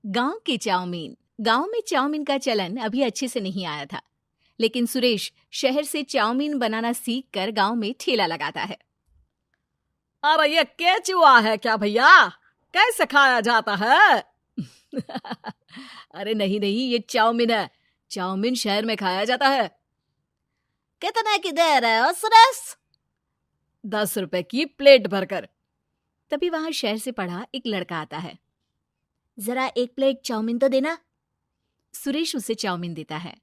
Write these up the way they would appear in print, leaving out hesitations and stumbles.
गांव के चाउमीन। गांव में चाउमीन का चलन अभी अच्छे से नहीं आया था, लेकिन सुरेश शहर से चाउमीन बनाना सीख कर गांव में ठेला लगाता है। अरे ये केचुआ है क्या भैया? कैसे खाया जाता है? अरे नहीं नहीं, ये चाउमीन है। चाउमीन शहर में खाया जाता है। कितने की दे रहे हो सुरेश? 10 रुपए की प्लेट भरकर। तभी वहां शहर से पढ़ा एक लड़का आता है। जरा एक प्लेट चाउमीन तो देना। सुरेश उसे चाउमीन देता है।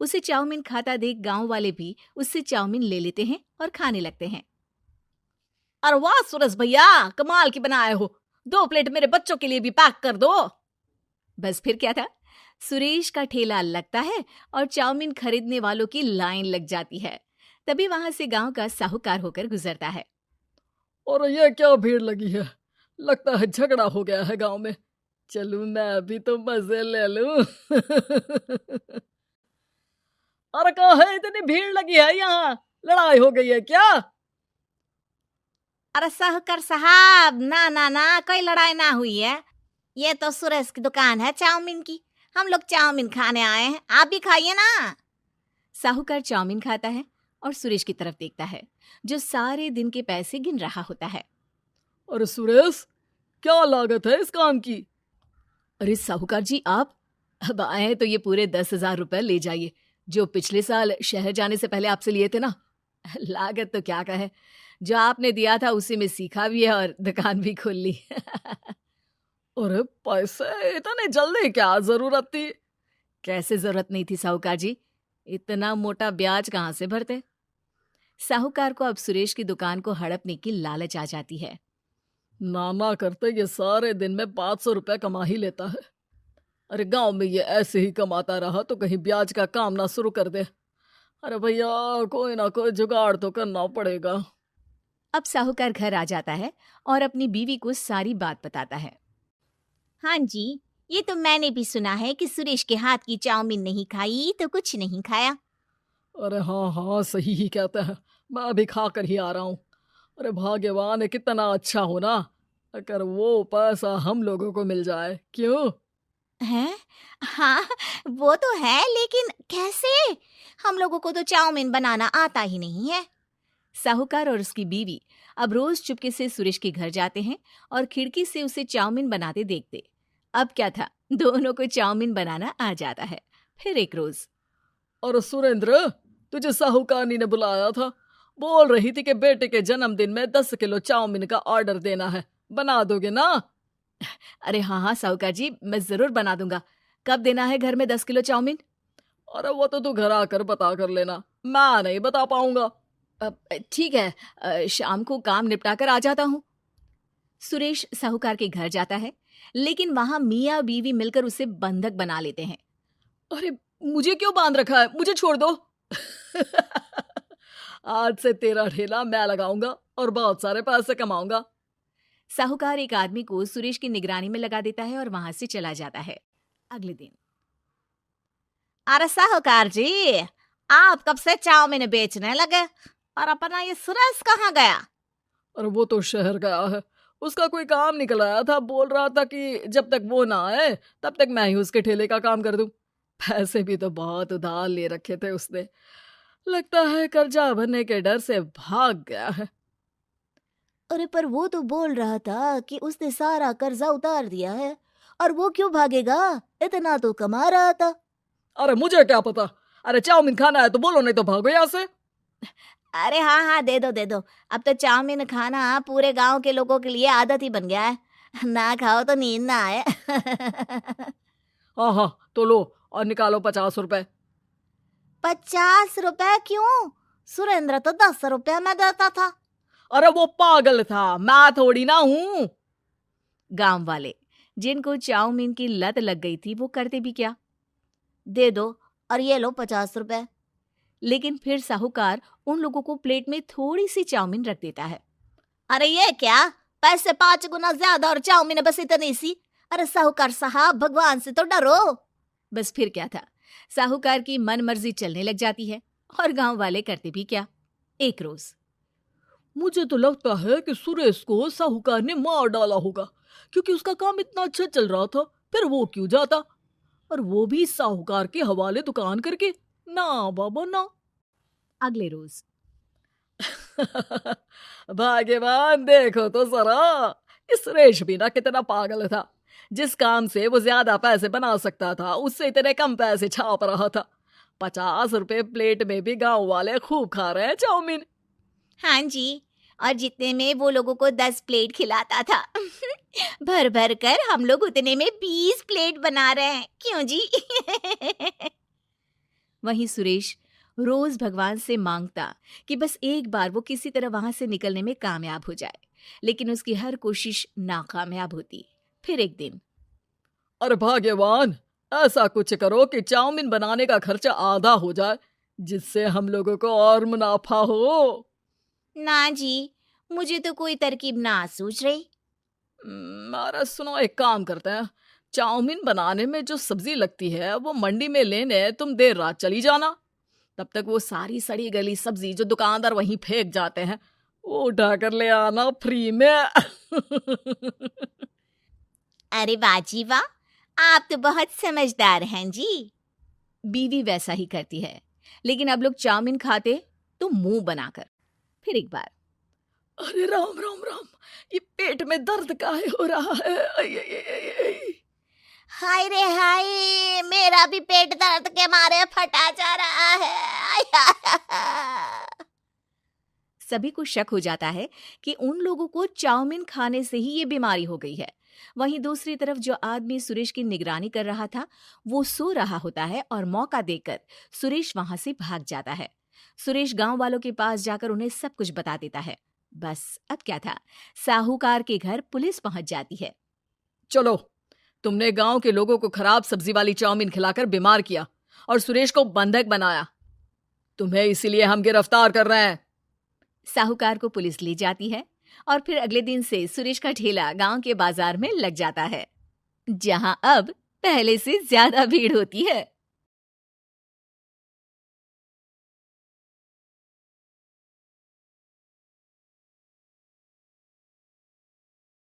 उसे चाउमीन खाता देख गांव वाले भी उससे चाउमीन ले लेते हैं और खाने लगते हैं। अरे वाह सुरेश भैया, कमाल की बनाए हो। 2 प्लेट मेरे बच्चों के लिए भी पैक कर दो। बस फिर क्या था, सुरेश का ठेला लगता है और चाउमीन खरीदने वालों की लाइन लग जाती है। तभी वहां से गांव का साहूकार होकर गुजरता है। और ये क्या भीड़ लगी है? लगता है झगड़ा हो गया है गांव में। चलूं मैं अभी तो मजे ले लूं। अरे कहाँ है, इतनी भीड़ लगी है यहाँ? लड़ाई हो गई है क्या? अरे साहूकार साहब, ना ना ना, कोई लड़ाई ना हुई है। ये तो सुरेश की दुकान है चाउमीन की। हम लोग चाउमीन खाने आए हैं, आप भी खाइए ना। साहूकार चाउमीन खाता है और सुरेश की तरफ देखता है, जो सारे दिन के पैसे गिन रहा होता है। अरे सुरेश, क्या लागत है इस काम की? अरे साहूकार जी, आप अब आए हैं तो ये पूरे 10,000 रुपए ले जाइए, जो पिछले साल शहर जाने से पहले आपसे लिए थे ना। लागत तो क्या कहे, जो आपने दिया था उसी में सीखा भी है और दुकान भी खोल ली। अरे पैसे इतने जल्दी क्या जरूरत थी? कैसे जरूरत नहीं थी साहूकार जी, इतना मोटा ब्याज कहाँ से भरते। साहूकार को अब सुरेश की दुकान को हड़पने की लालच आ जाती है। नाना करते ये सारे दिन में 500 रुपए कमा ही लेता है। अरे गांव में ये ऐसे ही कमाता रहा तो कहीं ब्याज का काम ना शुरू कर दे। अरे भैया, कोई ना कोई जुगाड़ तो करना पड़ेगा। अब साहूकार घर आ जाता है और अपनी बीवी को सारी बात बताता है। हाँ जी, ये तो मैंने भी सुना है कि सुरेश के हाथ की चाउमीन नहीं खाई तो कुछ नहीं खाया। अरे हाँ हाँ, सही ही कहते हैं। मैं अभी खा कर ही आ रहा हूँ। अरे भाग्यवान है, कितना अच्छा हो ना अगर वो पैसा हम लोगों को मिल जाए। क्यों? हैं? हाँ, वो तो है, लेकिन कैसे? हम लोगों को तो चाउमीन बनाना आता ही नहीं है। साहूकार और उसकी बीवी अब रोज चुपके से सुरेश के घर जाते हैं और खिड़की से उसे चाउमीन बनाते देखते। अब क्या था, दोनों को चाउमीन बनाना आ जाता है। फिर एक रोज, और सुरेंद्र, तुझे साहूकारनी ने बुलाया था। बोल रही थी कि बेटे के जन्मदिन में 10 किलो चाउमीन का ऑर्डर देना है। बना दोगे ना? अरे हाँ हाँ साहूकार जी, मैं जरूर बना दूंगा। कब देना है घर में 10 किलो चाउमीन? अरे वो तो तू घर आकर बता कर लेना, मैं नहीं बता पाऊंगा। ठीक है, शाम को काम निपटा कर आ जाता हूँ। सुरेश साहूकार के घर जाता है, लेकिन वहां मियाँ बीवी मिलकर उसे बंधक बना लेते हैं। अरे मुझे क्यों बांध रखा है? मुझे छोड़ दो। आज से तेरा ठेला मैं लगाऊंगा और बहुत सारे पैसे कमाऊंगा। साहूकार एक आदमी को सुरेश की निगरानी में लगा देता है और वहां से चला जाता है। अगले दिन, अरे साहूकार जी, आप कब से चाउमीन बेचने लगे और अपना ये सुरेश कहाँ गया? और वो तो शहर गया है। उसका कोई काम निकल आया था। बोल रहा था कि जब तक वो ना आए तब तक मैं ही उसके ठेले का काम कर दूं। पैसे भी तो बहुत उधार ले रखे थे उसने। लगता है कर्जा भरने के डर से भाग गया है। अरे पर वो तो बोल रहा था कि उसने सारा कर्जा उतार दिया है, और वो क्यों भागेगा? इतना तो कमा रहा था। अरे मुझे क्या पता। अरे चाउमीन खाना है तो बोलो, नहीं तो भागो यहाँ से। अरे हाँ हाँ, दे दो दे दो। अब तो चाउमीन खाना पूरे गांव के लोगों के लिए आदत ही बन गया है। ना खाओ तो नींद ना आए। हाँ हाँ, तो लो और निकालो 50 रुपए। 50 रुपए क्यों? सुरेंद्र तो 10 रुपए में देता था। अरे वो पागल था, मैं थोड़ी ना हूँ। गांव वाले, जिनको चाउमीन की लत लग गई थी, वो करते भी क्या, दे दो और ये लो 50 रुपए। लेकिन फिर साहूकार उन लोगों को प्लेट में थोड़ी सी चाउमीन रख देता है। अरे ये क्या, पैसे 5 गुना ज्यादा और चाउमीन बस इतनी सी। अरे साहूकार साहब, भगवान से तो डरो। बस फिर क्या था, साहूकार की मन मर्जी चलने लग जाती है और गांव वाले करते भी क्या। एक रोज, मुझे तो लगता है कि सुरेश को साहूकार ने मार डाला होगा, क्योंकि उसका काम इतना अच्छा चल रहा था, फिर वो क्यों जाता, और वो भी साहूकार के हवाले दुकान करके? ना बाबा ना। अगले रोज भाग्यवान, देखो तो जरा, इस सुरेश भी ना कितना पागल था। जिस काम से वो ज्यादा पैसे बना सकता था उससे इतने कम पैसे छाप रहा था। 50 रुपए प्लेट में भी गांव वाले खूब खा रहे हैं चाउमीन। हाँ जी, और जितने में वो लोगों को 10 प्लेट खिलाता था भर भर कर हम लोग उतने में 20 प्लेट बना रहे हैं, क्यों जी? वहीं सुरेश रोज भगवान से मांगता कि बस एक बार वो किसी तरह वहां से निकलने में कामयाब हो जाए, लेकिन उसकी हर कोशिश नाकामयाब होती। फिर एक दिन अरे भाग्यवान, ऐसा कुछ करो कि चाउमीन बनाने का खर्चा आधा हो जाए, जिससे हम लोगों को और मुनाफा हो। ना जी, मुझे तो कोई तरकीब ना सूझ रही। अरे सुनो, एक काम करते हैं, चाउमीन बनाने में जो सब्जी लगती है वो मंडी में लेने तुम देर रात चली जाना। तब तक वो सारी सड़ी गली सब्जी जो दुकानदार वहीं फेंक जाते हैं वो उठा कर ले आना फ्री में। अरे वाह जी वाह, आप तो बहुत समझदार हैं जी। बीवी वैसा ही करती है, लेकिन अब लोग चाउमीन खाते तो मुंह बनाकर। फिर एक बार अरे राम राम राम, ये पेट में दर्द काहे हो रहा है? आई, आई, आई, आई, आई। हाय रे हाय, मेरा भी पेट दर्द के मारे फटा जा रहा है। सभी को शक हो जाता है कि उन लोगों को चाउमीन खाने से ही ये बीमारी हो गई है। वहीं दूसरी तरफ जो आदमी सुरेश की निगरानी कर रहा था वो सो रहा होता है और मौका देकर सुरेश वहां से भाग जाता है। सुरेश गांव वालों के पास जाकर उन्हें सब कुछ बता देता है। बस अब क्या था, साहूकार के घर पुलिस पहुंच जाती है। चलो, तुमने गांव के लोगों को खराब सब्जी वाली चाउमीन खिलाकर बीमार किया और सुरेश को बंधक बनाया। तुम्हें इसीलिए हम गिरफ्तार कर रहे हैं। साहूकार को पुलिस ले जाती है और फिर अगले दिन से सुरेश का ठेला गांव के बाजार में लग जाता है, जहां अब पहले से ज्यादा भीड़ होती है।